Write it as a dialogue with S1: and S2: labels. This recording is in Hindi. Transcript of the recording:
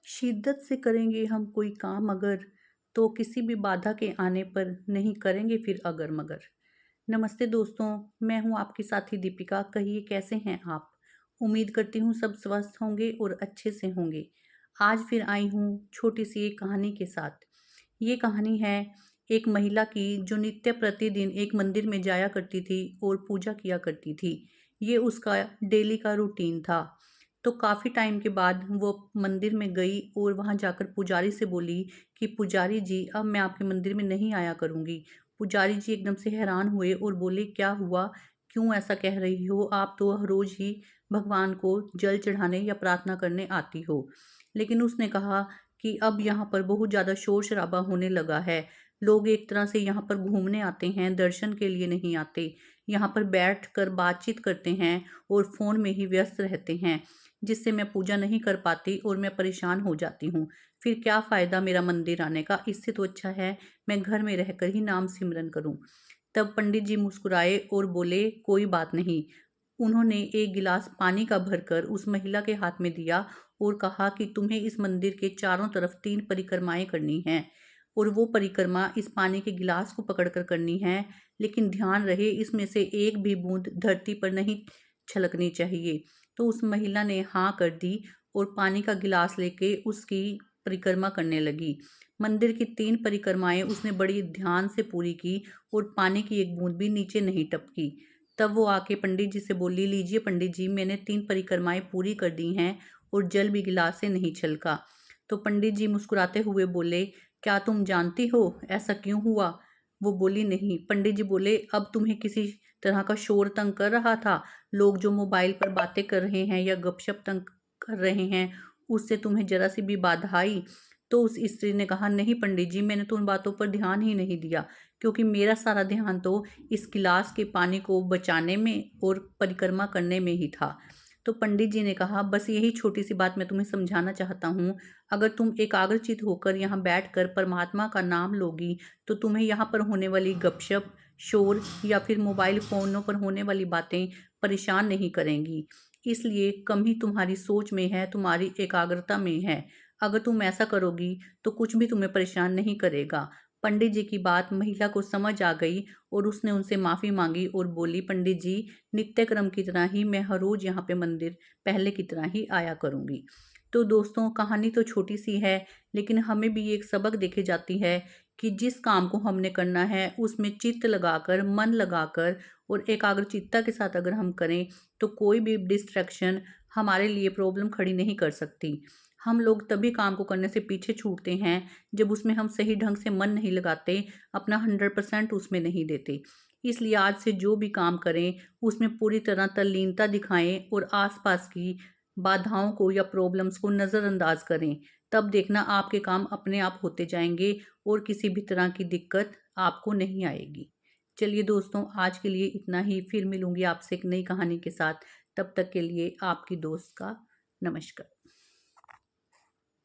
S1: शिद्दत से करेंगे हम कोई काम अगर, तो किसी भी बाधा के आने पर नहीं करेंगे फिर अगर मगर। नमस्ते दोस्तों, मैं हूँ आपकी साथी दीपिका। कहिए कैसे हैं आप? उम्मीद करती हूँ सब स्वस्थ होंगे और अच्छे से होंगे। आज फिर आई हूँ छोटी सी एक कहानी के साथ। ये कहानी है एक महिला की जो नित्य प्रतिदिन एक मंदिर में जाया करती थी और पूजा किया करती थी। ये उसका डेली का रूटीन था। तो काफ़ी टाइम के बाद वो मंदिर में गई और वहाँ जाकर पुजारी से बोली कि पुजारी जी, अब मैं आपके मंदिर में नहीं आया करूँगी। पुजारी जी एकदम से हैरान हुए और बोले, क्या हुआ? क्यों ऐसा कह रही हो? आप तो रोज़ ही भगवान को जल चढ़ाने या प्रार्थना करने आती हो। लेकिन उसने कहा कि अब यहाँ पर बहुत ज़्यादा शोर-शराबा होने लगा है। लोग एक तरह से यहाँ पर घूमने आते हैं, दर्शन के लिए नहीं आते। यहाँ पर बैठकर बातचीत करते हैं और फ़ोन में ही व्यस्त रहते हैं, जिससे मैं पूजा नहीं कर पाती और मैं परेशान हो जाती हूँ। फिर क्या फ़ायदा मेरा मंदिर आने का? इससे तो अच्छा है मैं घर में रहकर ही नाम सिमरन करूँ। तब पंडित जी मुस्कुराए और बोले, कोई बात नहीं। उन्होंने एक गिलास पानी का भरकर उस महिला के हाथ में दिया और कहा कि तुम्हें इस मंदिर के चारों तरफ 3 परिक्रमाएँ करनी हैं और वो परिक्रमा इस पानी के गिलास को पकड़कर करनी है, लेकिन ध्यान रहे इसमें से एक भी बूँद धरती पर नहीं छलकनी चाहिए। तो उस महिला ने हाँ कर दी और पानी का गिलास लेके उसकी परिक्रमा करने लगी। मंदिर की 3 परिक्रमाएँ उसने बड़ी ध्यान से पूरी की और पानी की एक बूँद भी नीचे नहीं टपकी। तब वो आके पंडित जी से बोली, लीजिए पंडित जी, मैंने 3 परिक्रमाएँ पूरी कर दी हैं और जल भी गिलास से नहीं छलका। तो पंडित जी मुस्कुराते हुए बोले, क्या तुम जानती हो ऐसा क्यों हुआ? वो बोली, नहीं। पंडित जी बोले, अब तुम्हें किसी तरह का शोर तंग कर रहा था? लोग जो मोबाइल पर बातें कर रहे हैं या गपशप तंग कर रहे हैं, उससे तुम्हें ज़रा सी भी बाधा आई? तो उस स्त्री ने कहा, नहीं पंडित जी, मैंने तो उन बातों पर ध्यान ही नहीं दिया, क्योंकि मेरा सारा ध्यान तो इस गिलास के पानी को बचाने में और परिक्रमा करने में ही था। तो पंडित जी ने कहा, बस यही छोटी सी बात मैं तुम्हें समझाना चाहता हूँ। अगर तुम एकाग्रचित होकर यहाँ बैठकर परमात्मा का नाम लोगी, तो तुम्हें यहाँ पर होने वाली गपशप, शोर या फिर मोबाइल फ़ोनों पर होने वाली बातें परेशान नहीं करेंगी। इसलिए कमी तुम्हारी सोच में है, तुम्हारी एकाग्रता में है। अगर तुम ऐसा करोगी तो कुछ भी तुम्हें परेशान नहीं करेगा। पंडित जी की बात महिला को समझ आ गई और उसने उनसे माफ़ी मांगी और बोली, पंडित जी, नित्य क्रम की तरह ही मैं हर रोज़ यहाँ पे मंदिर पहले की तरह ही आया करूँगी। तो दोस्तों, कहानी तो छोटी सी है, लेकिन हमें भी एक सबक देके जाती है कि जिस काम को हमने करना है उसमें चित्त लगाकर, मन लगाकर और एकाग्रचित्ता के साथ अगर हम करें, तो कोई भी डिस्ट्रैक्शन हमारे लिए प्रॉब्लम खड़ी नहीं कर सकती। हम लोग तभी काम को करने से पीछे छूटते हैं जब उसमें हम सही ढंग से मन नहीं लगाते, अपना 100% उसमें नहीं देते। इसलिए आज से जो भी काम करें उसमें पूरी तरह तल्लीनता दिखाएं और आसपास की बाधाओं को या प्रॉब्लम्स को नज़रअंदाज करें। तब देखना आपके काम अपने आप होते जाएंगे और किसी भी तरह की दिक्कत आपको नहीं आएगी। चलिए दोस्तों, आज के लिए इतना ही। फिर मिलूंगी आपसे एक नई कहानी के साथ। तब तक के लिए आपकी दोस्त का नमस्कार।